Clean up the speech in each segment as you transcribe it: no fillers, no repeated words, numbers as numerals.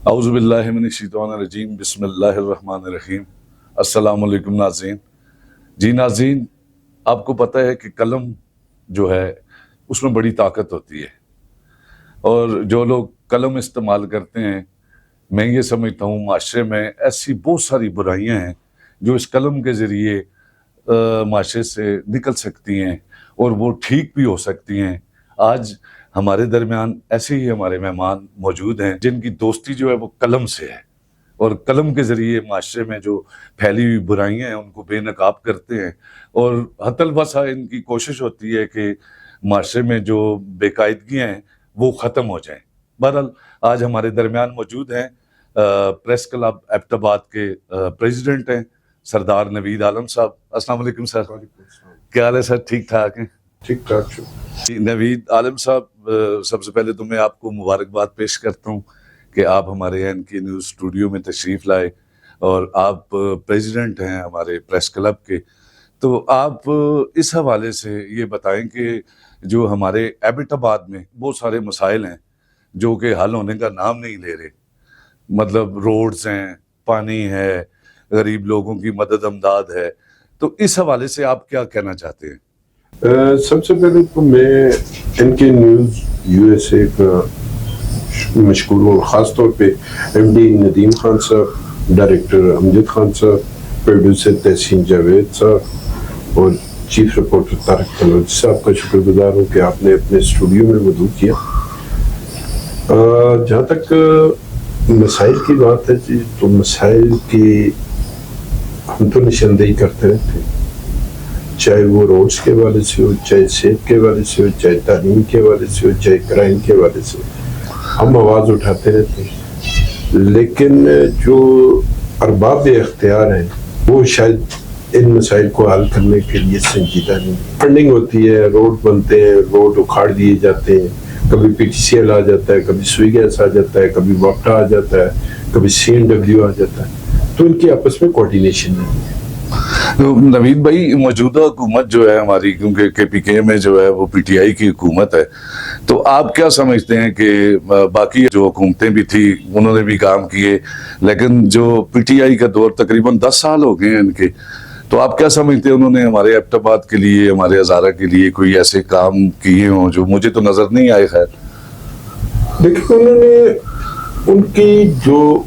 اعوذ باللہ من الشیطان الرجیم بسم اللہ الرحمن الرحیم۔ السلام علیکم ناظرین۔ جی ناظرین، آپ کو پتہ ہے کہ قلم جو ہے اس میں بڑی طاقت ہوتی ہے، اور جو لوگ قلم استعمال کرتے ہیں، میں یہ سمجھتا ہوں معاشرے میں ایسی بہت ساری برائیاں ہیں جو اس قلم کے ذریعے معاشرے سے نکل سکتی ہیں اور وہ ٹھیک بھی ہو سکتی ہیں۔ آج ہمارے درمیان ایسے ہی ہمارے مہمان موجود ہیں جن کی دوستی جو ہے وہ قلم سے ہے، اور قلم کے ذریعے معاشرے میں جو پھیلی ہوئی برائیاں ہیں ان کو بے نقاب کرتے ہیں، اور حتی الوسع ان کی کوشش ہوتی ہے کہ معاشرے میں جو بے قاعدگیاں ہیں وہ ختم ہو جائیں۔ بہرحال آج ہمارے درمیان موجود ہیں پریس کلب ایبٹ آباد کے پریزیڈنٹ ہیں سردار نوید عالم صاحب۔ السلام علیکم سر، کیا حال ہے سر؟ ٹھیک ٹھاک ہیں؟ ٹھیک ٹھاک۔ نوید عالم صاحب، سب سے پہلے تو میں آپ کو مبارکباد پیش کرتا ہوں کہ آپ ہمارے این کے نیوز اسٹوڈیو میں تشریف لائے، اور آپ پریزیڈنٹ ہیں ہمارے پریس کلب کے۔ تو آپ اس حوالے سے یہ بتائیں کہ جو ہمارے ایبٹ آباد میں بہت سارے مسائل ہیں جو کہ حل ہونے کا نام نہیں لے رہے، مطلب روڈز ہیں، پانی ہے، غریب لوگوں کی مدد امداد ہے، تو اس حوالے سے آپ کیا کہنا چاہتے ہیں؟ سب سے پہلے تو میں ان کے نیوز یو ایس اے کا مشکور ہوں، خاص طور پہ ایم ڈی ندیم خان صاحب، ڈائریکٹر امجد خان صاحب، پروڈیوسر تحسین جاوید صاحب اور چیف رپورٹر طارق تلوچی صاحب کا شکر گزار ہوں کہ آپ نے اپنے اسٹوڈیو میں مدعو کیا۔ جہاں تک مسائل کی بات ہے جی، تو مسائل کی ہم تو نشاندہی کرتے رہتے ہیں، چاہے وہ روڈز کے حوالے سے ہو، چاہے صحت کے حوالے سے ہو، چاہے تعلیم کے حوالے سے ہو، چاہے کرائم کے حوالے سے ہو، ہم آواز اٹھاتے رہتے ہیں۔ لیکن جو ارباب اختیار ہیں وہ شاید ان مسائل کو حل کرنے کے لیے سنجیدہ نہیں۔ فنڈنگ ہوتی ہے، روڈ بنتے ہیں، روڈ اکھاڑ دیے جاتے ہیں، کبھی پی ٹی سی ایل آ جاتا ہے، کبھی سوئی گیس آ جاتا ہے، کبھی واپٹا آ جاتا ہے، کبھی سی این ڈبلیو آ جاتا ہے، تو ان کی آپس میں کوارڈینیشن نہیں ہے۔ نوید بھائی، موجودہ حکومت جو ہے ہماری، کیونکہ کے پی کے میں جو ہے وہ پی ٹی آئی کی حکومت ہے، تو آپ کیا سمجھتے ہیں کہ باقی جو حکومتیں بھی تھی انہوں نے بھی کام کیے، لیکن جو پی ٹی آئی کا دور تقریباً 10 سال ہو گئے ہیں ان کے، تو آپ کیا سمجھتے ہیں انہوں نے ہمارے ایبٹ آباد کے لیے، ہمارے ہزارہ کے لیے کوئی ایسے کام کیے ہوں جو مجھے تو نظر نہیں آئے؟ خیر دیکھیں، انہوں نے ان کی جو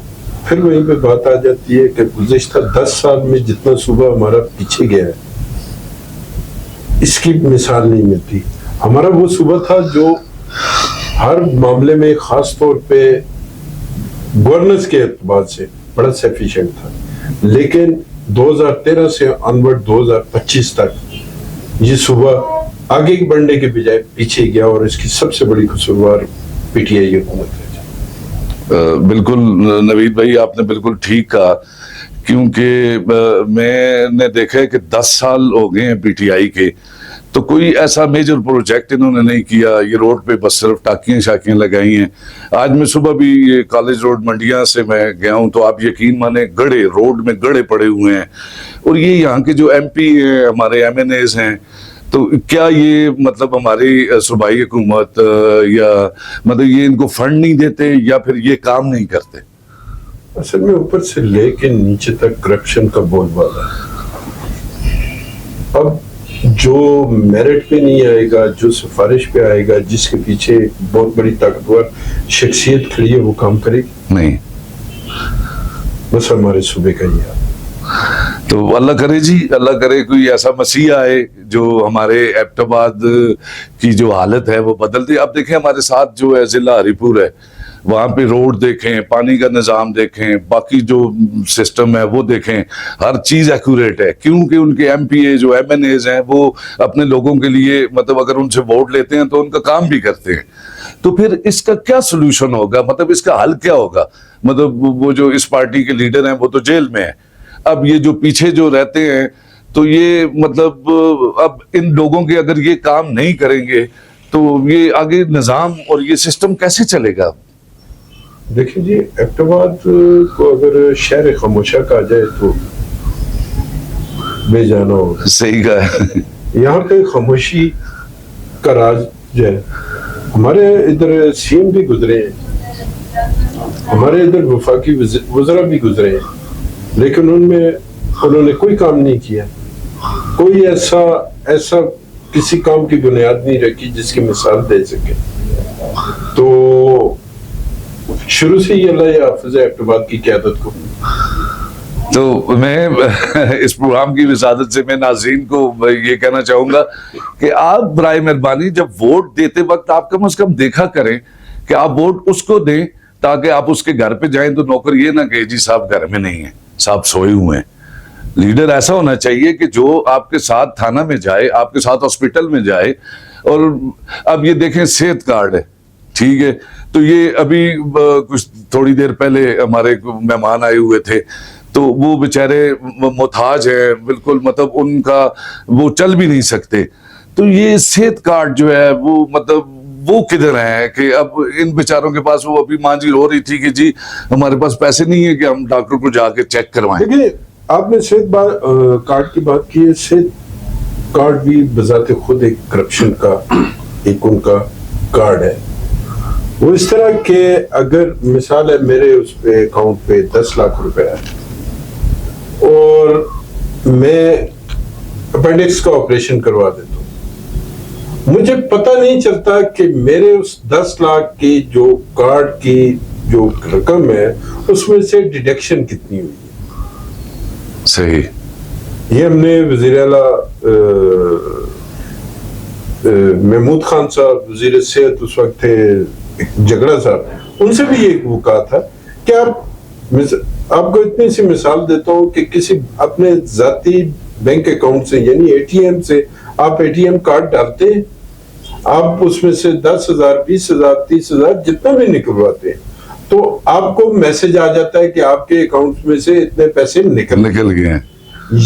پھر وہیں پہ بات آ جاتی ہے کہ گزشتہ 10 سال میں جتنا صوبہ ہمارا پیچھے گیا ہے اس کی مثال نہیں ملتی۔ ہمارا وہ صوبہ تھا جو ہر معاملے میں خاص طور پہ گورننس کے اعتبار سے بڑا سیفیشنٹ تھا، لیکن 2013 سے انورڈ 2025 تک یہ صوبہ آگے بڑھنے کے بجائے پیچھے گیا، اور اس کی سب سے بڑی قصوروار پی ٹی آئی حکومت ہے۔ بالکل نوید بھائی، آپ نے بالکل ٹھیک کہا، کیونکہ میں نے دیکھا ہے کہ 10 سال ہو گئے ہیں پی ٹی آئی کے، تو کوئی ایسا میجر پروجیکٹ انہوں نے نہیں کیا۔ یہ روڈ پہ بس صرف ٹاکیاں شاکیاں لگائی ہیں۔ آج میں صبح بھی یہ کالج روڈ منڈیاں سے میں گیا ہوں تو آپ یقین مانیں گڑھے روڈ میں گڑھے پڑے ہوئے ہیں، اور یہ یہاں کے جو ایم پی ہیں، ہمارے ایم این ایز ہیں، تو کیا یہ مطلب ہماری صوبائی حکومت یا مطلب یہ ان کو فنڈ نہیں دیتے یا پھر یہ کام نہیں کرتے؟ اصل میں اوپر سے لے کے نیچے تک کرپشن کا بول بالا ہے۔ اب جو میرٹ پہ نہیں آئے گا، جو سفارش پہ آئے گا، جس کے پیچھے بہت بڑی طاقتور شخصیت کھڑی ہے، وہ کام کرے گی نہیں۔ بس ہمارے صوبے کا یہ حال۔ تو اللہ کرے جی، اللہ کرے کوئی ایسا مسیح آئے جو ہمارے ایبٹ آباد کی جو حالت ہے وہ بدل دے۔ اب دیکھیں ہمارے ساتھ جو ہے ضلع ہری پور ہے، وہاں پہ روڈ دیکھیں، پانی کا نظام دیکھیں، باقی جو سسٹم ہے وہ دیکھیں، ہر چیز ایکوریٹ ہے، کیونکہ ان کے ایم پی اے جو ایم این ایز ہیں وہ اپنے لوگوں کے لیے مطلب اگر ان سے ووٹ لیتے ہیں تو ان کا کام بھی کرتے ہیں۔ تو پھر اس کا کیا سلوشن ہوگا؟ مطلب اس کا حل کیا ہوگا؟ مطلب وہ جو اس پارٹی کے لیڈر ہیں وہ تو جیل میں ہیں، اب یہ جو پیچھے جو رہتے ہیں تو یہ مطلب اب ان لوگوں کے اگر یہ کام نہیں کریں گے تو یہ آگے نظام اور یہ سسٹم کیسے چلے گا؟ دیکھیں جی، ایبٹ آباد کو اگر شہر خاموشہ کہا جائے تو بے جانا ہوگا۔ صحیح کہا ہے۔ یہاں پہ خاموشی کا راز جو ہے، ہمارے ادھر سی ایم بھی گزرے ہیں، ہمارے ادھر وفاقی وزراء بھی گزرے ہیں لیکن ان میں انہوں نے کوئی کام نہیں کیا, کوئی ایسا کسی کام کی بنیاد نہیں رکھی جس کی مثال دے سکے. تو شروع سے ہی اللہ حافظ ایبٹ آباد کی قیادت کو. تو میں اس پروگرام کی وسادت سے میں ناظرین کو یہ کہنا چاہوں گا کہ آپ برائے مہربانی جب ووٹ دیتے وقت آپ کم از کم دیکھا کریں کہ آپ ووٹ اس کو دیں تاکہ آپ اس کے گھر پہ جائیں تو نوکر یہ نہ کہ جی صاحب گھر میں نہیں ہیں, صاحب سوئے ہوئے ہیں. لیڈر ایسا ہونا چاہیے کہ جو آپ کے ساتھ تھانہ میں جائے, آپ کے ساتھ ہاسپٹل میں جائے. اور اب یہ دیکھیں صحت کارڈ ہے, ٹھیک ہے, تو یہ ابھی کچھ تھوڑی دیر پہلے ہمارے مہمان آئے ہوئے تھے تو وہ بیچارے محتاج ہیں بالکل, مطلب ان کا وہ چل بھی نہیں سکتے. تو یہ صحت کارڈ جو ہے وہ مطلب وہ کدھر ہے کہ اب ان بیچاروں کے پاس, وہ ابھی ماں جی رو رہی تھی کہ جی ہمارے پاس پیسے نہیں ہے کہ ہم ڈاکٹر کو جا کے چیک کروائیں. دیکھیے آپ نے صحت کارڈ کی بات کی ہے, صحت کارڈ بھی بذات خود ایک کرپشن کا ایک ان کا کارڈ ہے. وہ اس طرح کہ اگر مثال ہے میرے اس پہ اکاؤنٹ پہ 10 لاکھ روپے ہے اور میں اپینڈکس کا آپریشن کروا دیتا ہوں, مجھے پتہ نہیں چلتا کہ میرے اس 10 لاکھ کی جو کارڈ کی جو رقم ہے اس میں سے ڈیڈکشن کتنی ہوئی ہے. صحیح. یہ ہم نے وزیر اعلیٰ محمود خان صاحب وزیر صحت اس وقت تھے, جھگڑا صاحب, ان سے بھی ایک وہ کہا تھا کہ آپ کو اتنی سی مثال دیتا ہوں کہ کسی اپنے ذاتی بینک اکاؤنٹ سے یعنی اے ٹی ایم سے آپ اے ٹی ایم کارڈ ڈالتے ہیں, آپ اس میں سے 10,000 20,000 30,000 جتنا بھی نکلواتے ہیں تو آپ کو میسج آ جاتا ہے کہ آپ کے اکاؤنٹ میں سے اتنے پیسے نکل گئے ہیں.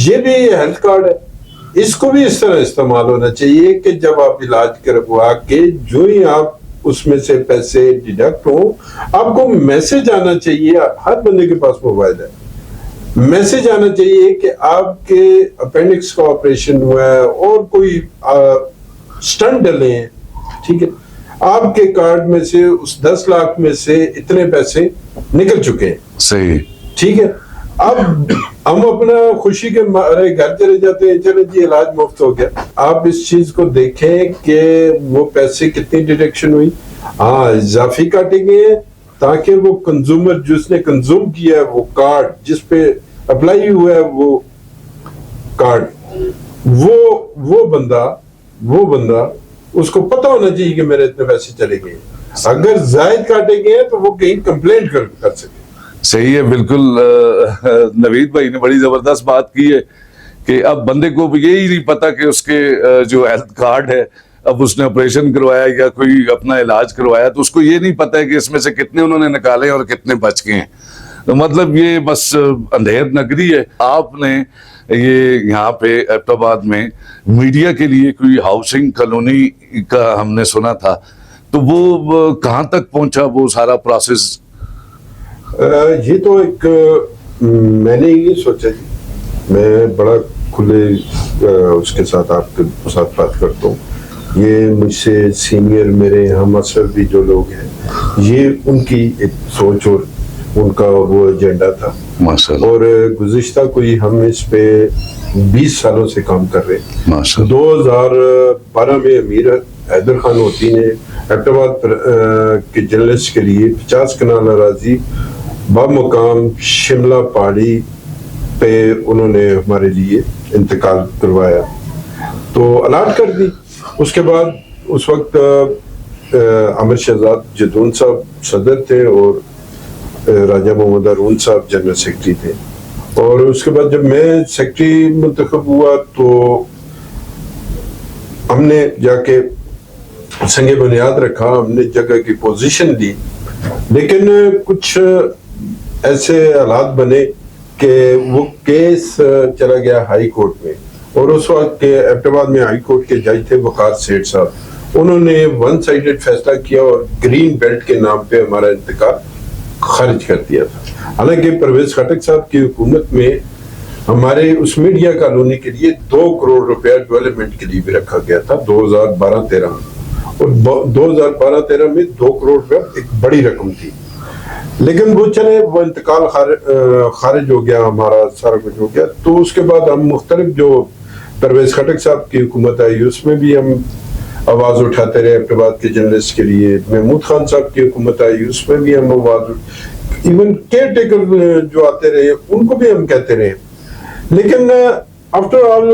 یہ بھی ہیلتھ کارڈ ہے, اس کو بھی اس طرح استعمال ہونا چاہیے کہ جب آپ علاج کروا کے جو ہی آپ اس میں سے پیسے ڈیڈکٹ ہوں آپ کو میسج آنا چاہیے. ہر بندے کے پاس موبائل ہے, میسج آنا چاہیے کہ آپ کے اپینڈکس کا آپریشن ہوا ہے اور کوئی سٹنٹ ڈلے ہیں, ٹھیک ہے, آپ کے کارڈ میں سے اس 10 لاکھ میں سے اتنے پیسے نکل چکے ہیں. صحیح, ٹھیک ہے. اب ہم اپنا خوشی کے مارے گھر چلے جاتے ہیں, چلے جی علاج مفت ہو گیا. آپ اس چیز کو دیکھیں کہ وہ پیسے کتنی ڈیڈکشن ہوئی. ہاں اضافی کاٹے گئے ہیں تاکہ وہ کنزیومر جس نے کنزیوم کیا ہے وہ کارڈ جس پہ اپلائی ہوا ہے وہ کارڈ, وہ بندہ اس کو پتہ ہونا چاہیے کہ میرے اتنے پیسے چلے گئے. اگر زائد کاٹے گئے ہیں تو وہ کہیں کمپلینٹ کر سکے. صحیح ہے, بالکل. نوید بھائی نے بڑی زبردست بات کی ہے کہ اب بندے کو یہی نہیں پتا کہ اس کے جو ہیلتھ کارڈ ہے, اب اس نے آپریشن کروایا یا کوئی اپنا علاج کروایا تو اس کو یہ نہیں پتا ہے کہ اس میں سے کتنے انہوں نے نکالے اور کتنے بچ گئے ہیں. تو مطلب یہ بس اندھیر نگری ہے. آپ نے یہ یہاں پہ ایبٹ آباد میں میڈیا کے لیے کوئی ہاؤسنگ کالونی کا ہم نے سنا تھا, تو وہ کہاں تک پہنچا وہ سارا پروسیس؟ یہ تو ایک میں نے یہ سوچا جی, میں بڑا کھلے اس کے ساتھ آپ کے ساتھ بات کرتا ہوں. یہ مجھ سے سینئر میرے ہم اثر بھی جو لوگ ہیں, یہ ان کی ایک سوچ اور ان کا وہ ایجنڈا تھا. اور گزشتہ کوئی ہم اس پہ 20 سالوں سے کام کر رہے ہیں. 2012 میں امیر حیدر خان ہوتی نے ایبٹ آباد کے جرنلسٹ کے لیے 50 کنال اراضی بامقام شملہ پہاڑی پہ انہوں نے ہمارے لیے انتقال کروایا تو الاٹ کر دی. اس کے بعد اس وقت عامر شہزاد جدون صاحب صدر تھے اور راجہ محمد ہارون صاحب جنرل سیکرٹری تھے. اور اس کے بعد جب میں سیکرٹری منتخب ہوا تو ہم نے جا کے سنگ بنیاد رکھا, ہم نے جگہ کی پوزیشن لی, لیکن کچھ ایسے حالات بنے کہ وہ کیس چلا گیا ہائی کورٹ میں. اور اس وقت کے ایبٹ آباد میں ہائی کورٹ کے جج تھے وقار سیٹھ صاحب, انہوں نے ون سائیڈڈ فیصلہ کیا اور گرین بیلٹ کے نام پہ ہمارا انتقال خارج کر دیا تھا. حالانکہ پرویز خٹک صاحب کی حکومت میں ہمارے اس میڈیا کالونی کے لیے 2 کروڑ روپیہ ڈیولپمنٹ کے لیے بھی رکھا گیا تھا 2012-13 میں, اور 2012-13 میں 2 کروڑ روپیہ ایک بڑی رقم تھی. لیکن وہ چلے وہ انتقال خارج ہو گیا، ہمارا سارا کچھ ہو گیا، تو اس کے بعد ہم مختلف جو پرویز خٹک صاحب کی حکومت آئی اس میں بھی ہم آواز اٹھاتے رہے ایبٹ آباد کے جرنلسٹ کے لیے. محمود خان صاحب کی حکومت آئی اس میں بھی ہم آواز، ایون کیئر ٹیکر جو آتے رہے ان کو بھی ہم کہتے رہے. لیکن آفٹر آل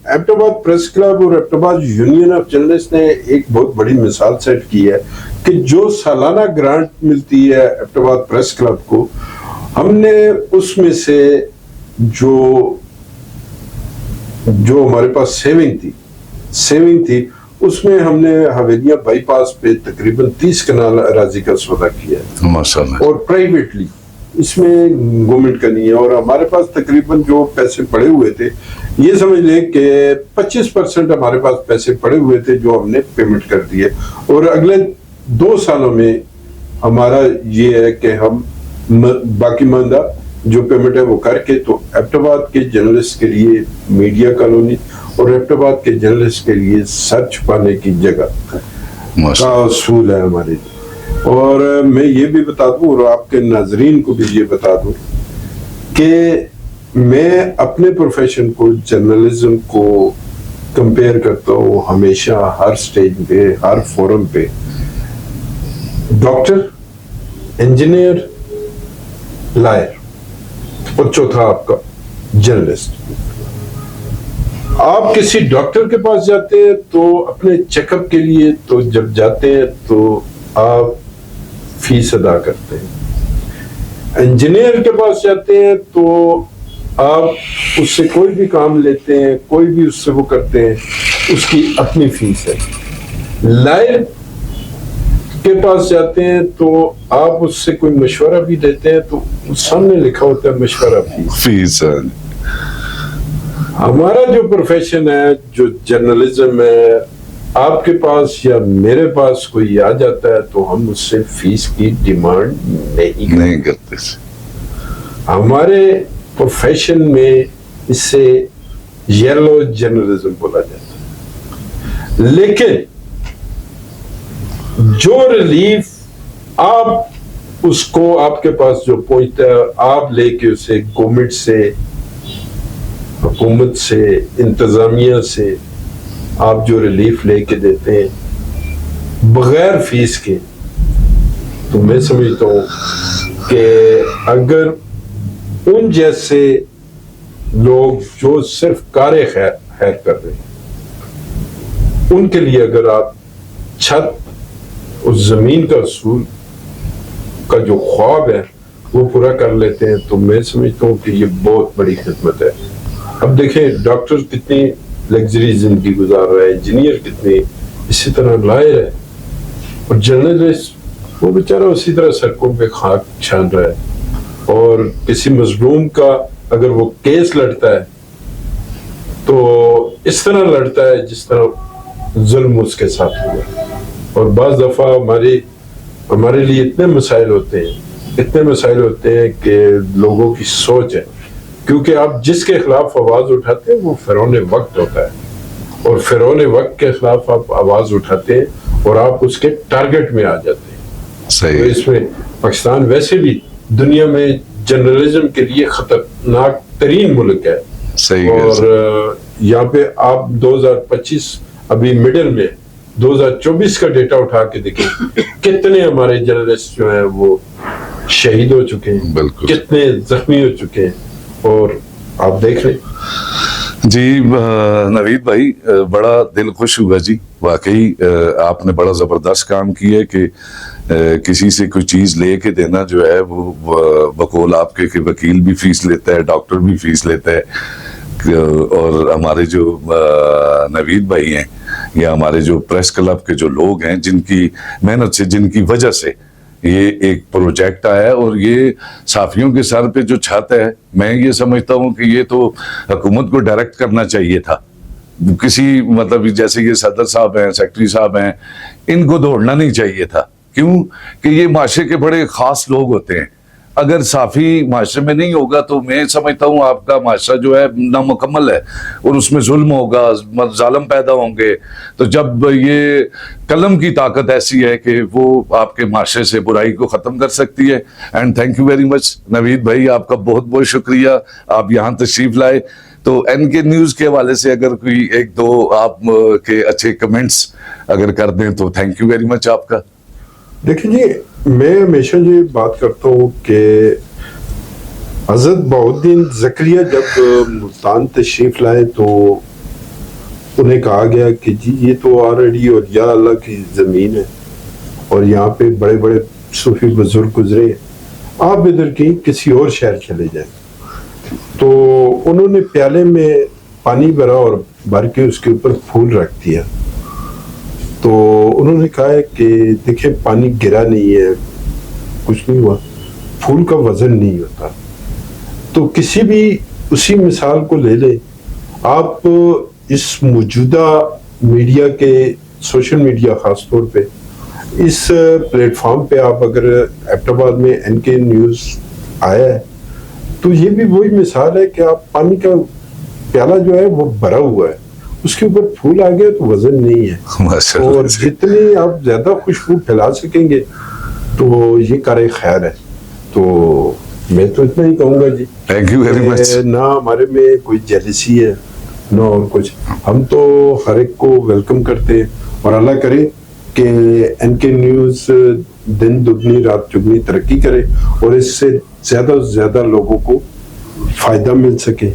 ایبٹ آباد پریس کلب اور ایبٹ آباد یونین آف جرنلسٹ نے ایک بہت بڑی مثال سیٹ کی ہے کہ جو سالانہ گرانٹ ملتی ہے ایبٹ آباد پریس کلب کو، ہم نے اس میں سے جو ہمارے پاس سیونگ تھی اس میں ہم نے حویلیاں بائی پاس پہ تقریباً 30 کنال اراضی کا سودا کیا ہے ماشاءاللہ، اور پرائیویٹلی، اس میں گورنمنٹ کا نہیں ہے. اور ہمارے پاس تقریباً جو پیسے پڑے ہوئے تھے، یہ سمجھ لیں کہ 25% ہمارے پاس پیسے پڑے ہوئے تھے جو ہم نے پیمنٹ کر دیے. اور اگلے 2 سالوں میں ہمارا یہ ہے کہ ہم باقی ماندہ جو پیمنٹ ہے وہ کر کے تو ایبٹ آباد کے جرنلسٹ کے لیے میڈیا کالونی اور ایبٹ آباد کے جرنلسٹ کے لیے سر چھپانے کی جگہ کا اصول ہے ہمارے. اور میں یہ بھی بتا دوں اور آپ کے ناظرین کو بھی یہ بتا دوں کہ میں اپنے پروفیشن کو جرنلزم کو کمپیئر کرتا ہوں ہمیشہ ہر سٹیج پہ، ہر فورم پہ. ڈاکٹر، انجینئر، لائر اور چوتھا آپ کا جرنلسٹ. آپ کسی ڈاکٹر کے پاس جاتے ہیں تو اپنے چیک اپ کے لیے تو جب جاتے ہیں تو آپ فیس ادا کرتے ہیں. انجینئر کے پاس جاتے ہیں تو آپ اس سے کوئی بھی کام لیتے ہیں، کوئی بھی اس سے وہ کرتے ہیں، اس کی اپنی فیس ہے. لائر کے پاس جاتے ہیں تو آپ اس سے کوئی مشورہ بھی دیتے ہیں تو سامنے لکھا ہوتا ہے مشورہ فیس. ہمارا جو پروفیشن ہے، جو جرنلزم ہے، آپ کے پاس یا میرے پاس کوئی آ جاتا ہے تو ہم اس سے فیس کی ڈیمانڈ نہیں کرتے. ہمارے پروفیشن میں اس سے یلو جرنلزم بولا جاتا ہے. لیکن جو ریلیف آپ اس کو آپ کے پاس جو پہنچتا ہے، آپ لے کے اسے گورنمنٹ سے، حکومت سے، انتظامیہ سے آپ جو ریلیف لے کے دیتے ہیں بغیر فیس کے، تو میں سمجھتا ہوں کہ اگر ان جیسے لوگ جو صرف کار خیر کر رہے ہیں، ان کے لیے اگر آپ چھت اس زمین کا اصول کا جو خواب ہے وہ پورا کر لیتے ہیں تو میں سمجھتا ہوں کہ یہ بہت بڑی خدمت ہے. اب دیکھیں ڈاکٹر کتنی لگژری زندگی گزار رہا ہے، انجینئر کتنی، اسی طرح لائر ہے، اور جرنلسٹ وہ بیچارہ اسی طرح سڑکوں پہ خاک چھان رہا ہے. اور کسی مظلوم کا اگر وہ کیس لڑتا ہے تو اس طرح لڑتا ہے جس طرح ظلم اس کے ساتھ ہوا. اور بعض دفعہ ہمارے لیے اتنے مسائل ہوتے ہیں کہ لوگوں کی سوچ ہے، کیونکہ آپ جس کے خلاف آواز اٹھاتے ہیں وہ فرعون وقت ہوتا ہے، اور فرعون وقت کے خلاف آپ آواز اٹھاتے ہیں اور آپ اس کے ٹارگٹ میں آ جاتے ہیں. صحیح. تو اس میں پاکستان ویسے بھی دنیا میں جرنلزم کے لیے خطرناک ترین ملک ہے. صحیح. اور یہاں پہ آپ 2025 ابھی مڈل میں 2024 کا ڈیٹا اٹھا کے دیکھیں کتنے ہمارے جرنلسٹ جو ہیں وہ شہید ہو چکے ہیں، بالکل کتنے زخمی ہو چکے ہیں، اور آپ دیکھ لیں. جی نوید بھائی، بڑا دل خوش ہوا جی، واقعی آپ نے بڑا زبردست کام کیا ہے کہ کسی سے کوئی چیز لے کے دینا جو ہے وہ بقول آپ کے کہ وکیل بھی فیس لیتا ہے، ڈاکٹر بھی فیس لیتا ہے، اور ہمارے جو نوید بھائی ہیں یا ہمارے جو پریس کلب کے جو لوگ ہیں جن کی محنت سے، جن کی وجہ سے یہ ایک پروجیکٹ آیا ہے، اور یہ صحافیوں کے سر پہ جو چھت ہے، میں یہ سمجھتا ہوں کہ یہ تو حکومت کو ڈائریکٹ کرنا چاہیے تھا. کسی مطلب جیسے یہ صدر صاحب ہیں، سیکرٹری صاحب ہیں، ان کو دوڑنا نہیں چاہیے تھا. کیوں کہ یہ معاشرے کے بڑے خاص لوگ ہوتے ہیں. اگر صافی معاشرے میں نہیں ہوگا تو میں سمجھتا ہوں آپ کا معاشرہ جو ہے نامکمل ہے اور اس میں ظلم ہوگا, ظالم پیدا ہوں گے. تو جب یہ قلم کی طاقت ایسی ہے کہ وہ آپ کے معاشرے سے برائی کو ختم کر سکتی ہے. And thank you very much Naveed بھائی, آپ کا بہت بہت شکریہ, آپ یہاں تشریف لائے. تو این کے نیوز کے حوالے سے اگر کوئی ایک دو آپ کے اچھے کمنٹس اگر کر دیں تو تھینک یو ویری مچ آپ کا. دیکھیں جی, میں ہمیشہ یہ بات کرتا ہوں کہ حضرت بہاؤالدین زکریا جب ملتان تشریف لائے تو انہیں کہا گیا کہ جی یہ تو آلریڈی اولیاء اللہ کی زمین ہے اور یہاں پہ بڑے بڑے صوفی بزرگ گزرے ہیں, آپ ادھر کسی اور شہر چلے جائیں. تو انہوں نے پیالے میں پانی بھرا اور بھر کے اس کے اوپر پھول رکھ دیا. تو انہوں نے کہا ہے کہ دیکھیں پانی گرا نہیں ہے, کچھ نہیں ہوا, پھول کا وزن نہیں ہوتا. تو کسی بھی اسی مثال کو لے لیں آپ, اس موجودہ میڈیا کے, سوشل میڈیا خاص طور پہ اس پلیٹ فارم پہ آپ اگر ایبٹ آباد میں این کے نیوز آیا ہے تو یہ بھی وہی مثال ہے کہ آپ پانی کا پیالہ جو ہے وہ بھرا ہوا ہے, اس کے اوپر پھول آ گیا تو وزن نہیں ہے. اور جتنی آپ زیادہ خوشبو پھیلا سکیں گے تو یہ کار خیر ہے. تو میں تو اتنا ہی کہوں گا جی, تھینک یو ویری مچ. نہ ہمارے میں کوئی جیلسی ہے نہ اور کچھ, ہم تو ہر ایک کو ویلکم کرتے ہیں اور اللہ کرے کہ این کے نیوز دن دگنی رات چگنی ترقی کرے اور اس سے زیادہ سے زیادہ لوگوں کو فائدہ مل سکے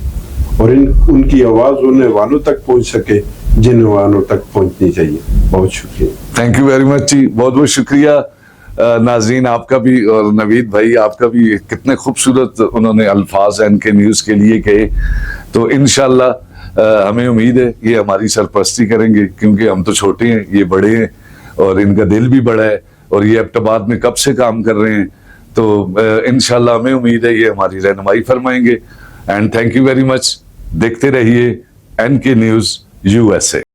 اور ان کی آواز ان ایوانوں تک پہنچ سکے جن ایوانوں تک پہنچنی چاہیے. بہت شکریہ. تھینک یو ویری مچ جی, بہت بہت شکریہ. ناظرین آپ کا بھی اور نوید بھائی آپ کا بھی, کتنے خوبصورت انہوں نے الفاظ این کے نیوز کے لیے کہے. تو انشاءاللہ ہمیں امید ہے یہ ہماری سرپرستی کریں گے کیونکہ ہم تو چھوٹے ہیں, یہ بڑے ہیں اور ان کا دل بھی بڑا ہے اور یہ ایبٹ آباد میں کب سے کام کر رہے ہیں. تو انشاءاللہ ہمیں امید ہے یہ ہماری رہنمائی فرمائیں گے. اینڈ تھینک یو ویری مچ. دیکھتے رہیے این کے نیوز USA.